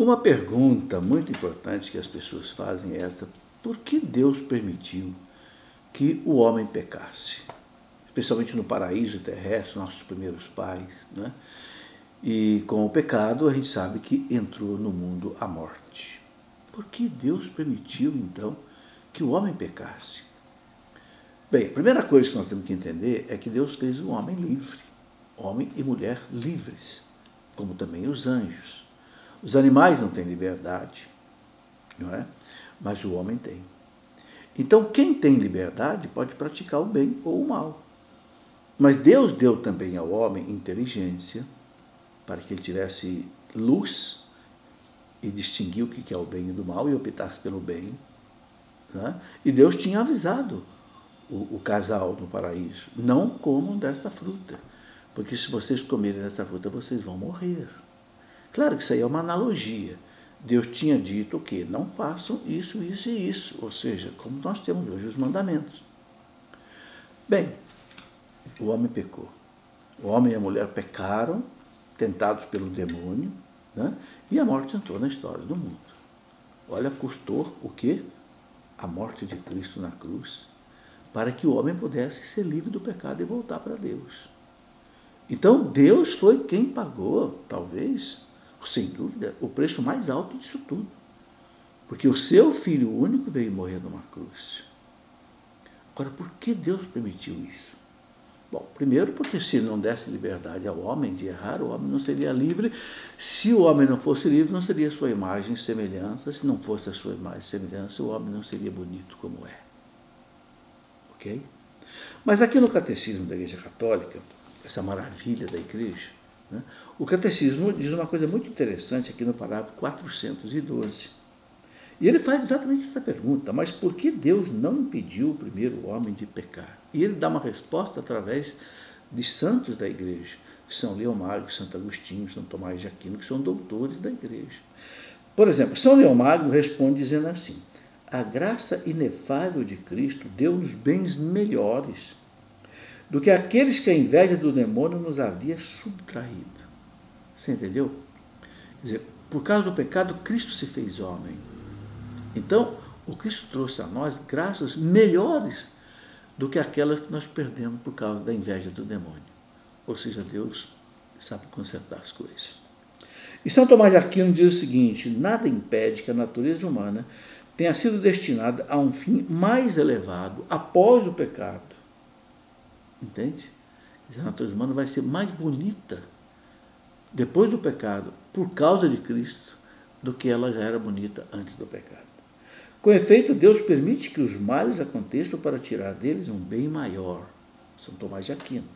Uma pergunta muito importante que as pessoas fazem é essa: por que Deus permitiu que o homem pecasse? Especialmente no paraíso terrestre, nossos primeiros pais, né? E com o pecado a gente sabe que entrou no mundo a morte. Por que Deus permitiu, então, que o homem pecasse? Bem, a primeira coisa que nós temos que entender é que Deus fez o homem livre, homem e mulher livres, como também os anjos. Os animais não têm liberdade, não é? Mas o homem tem. Então, quem tem liberdade pode praticar o bem ou o mal. Mas Deus deu também ao homem inteligência, para que ele tivesse luz e distinguir o que é o bem e do mal e optasse pelo bem. Né? E Deus tinha avisado o casal no paraíso: não comam desta fruta, porque se vocês comerem desta fruta, vocês vão morrer. Claro que isso aí é uma analogia. Deus tinha dito o quê? Não façam isso, isso e isso. Ou seja, como nós temos hoje os mandamentos. Bem, o homem pecou. O homem e a mulher pecaram, tentados pelo demônio, né? E a morte entrou na história do mundo. Olha, custou o quê? A morte de Cristo na cruz, para que o homem pudesse ser livre do pecado e voltar para Deus. Então, Deus foi quem pagou, talvez, sem dúvida, o preço mais alto disso tudo. Porque o seu Filho único veio morrer numa cruz. Agora, por que Deus permitiu isso? Bom, primeiro porque se não desse liberdade ao homem de errar, o homem não seria livre. Se o homem não fosse livre, não seria sua imagem e semelhança. Se não fosse a sua imagem e semelhança, o homem não seria bonito como é. Ok? Mas aqui no Catecismo da Igreja Católica, essa maravilha da Igreja, né, o Catecismo diz uma coisa muito interessante aqui no parágrafo 412. E ele faz exatamente essa pergunta: mas por que Deus não impediu o primeiro homem de pecar? E ele dá uma resposta através de santos da Igreja, São Leão Magno, Santo Agostinho, São Tomás de Aquino, que são doutores da Igreja. Por exemplo, São Leão Magno responde dizendo assim: a graça inefável de Cristo deu-nos bens melhores do que aqueles que a inveja do demônio nos havia subtraído. Você entendeu? Quer dizer, por causa do pecado, Cristo se fez homem. Então, o Cristo trouxe a nós graças melhores do que aquelas que nós perdemos por causa da inveja do demônio. Ou seja, Deus sabe consertar as coisas. E São Tomás de Aquino diz o seguinte: nada impede que a natureza humana tenha sido destinada a um fim mais elevado após o pecado. Entende? A natureza humana vai ser mais bonita depois do pecado, por causa de Cristo, do que ela já era bonita antes do pecado. Com efeito, Deus permite que os males aconteçam para tirar deles um bem maior. São Tomás de Aquino.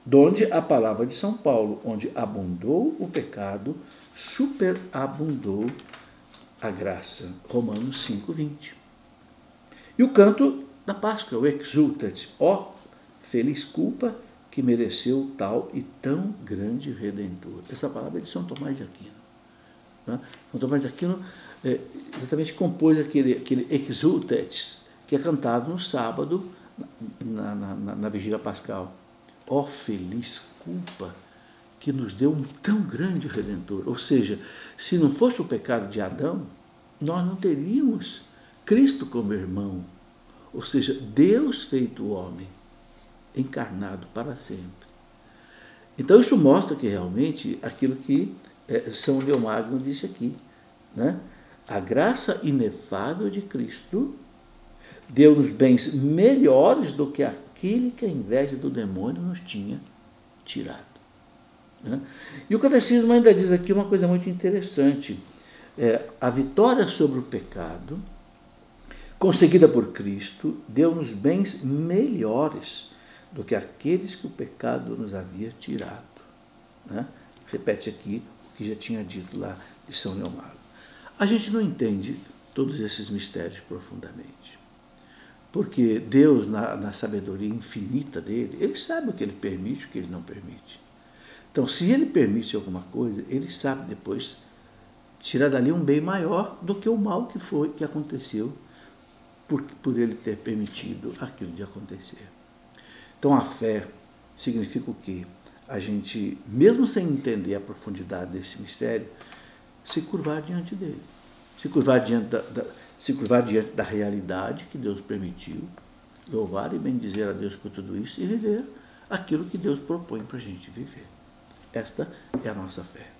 Donde a palavra de São Paulo: onde abundou o pecado, superabundou a graça. Romanos 5,20. E o canto da Páscoa, o Exultet, ó feliz culpa que mereceu tal e tão grande Redentor. Essa palavra é de São Tomás de Aquino. Né? São Tomás de Aquino exatamente compôs aquele Exultet, que é cantado no sábado, na vigília pascal. Ó feliz culpa que nos deu um tão grande Redentor. Ou seja, se não fosse o pecado de Adão, nós não teríamos Cristo como irmão. Ou seja, Deus feito homem, encarnado para sempre. Então isso mostra que realmente aquilo que São Leão Magno disse aqui, né? A graça inefável de Cristo deu-nos bens melhores do que aquele que a inveja do demônio nos tinha tirado. Né? E o Catecismo ainda diz aqui uma coisa muito interessante: a vitória sobre o pecado, conseguida por Cristo, deu-nos bens melhores do que aqueles que o pecado nos havia tirado. Né? Repete aqui o que já tinha dito lá de São Leão Magno. A gente não entende todos esses mistérios profundamente, porque Deus, na sabedoria infinita dele, ele sabe o que ele permite e o que ele não permite. Então, se ele permite alguma coisa, ele sabe depois tirar dali um bem maior do que o mal que aconteceu por ele ter permitido aquilo de acontecer. Então, a fé significa o quê? A gente, mesmo sem entender a profundidade desse mistério, se curvar diante dele, se curvar diante da realidade que Deus permitiu, louvar e bendizer a Deus por tudo isso e viver aquilo que Deus propõe para a gente viver. Esta é a nossa fé.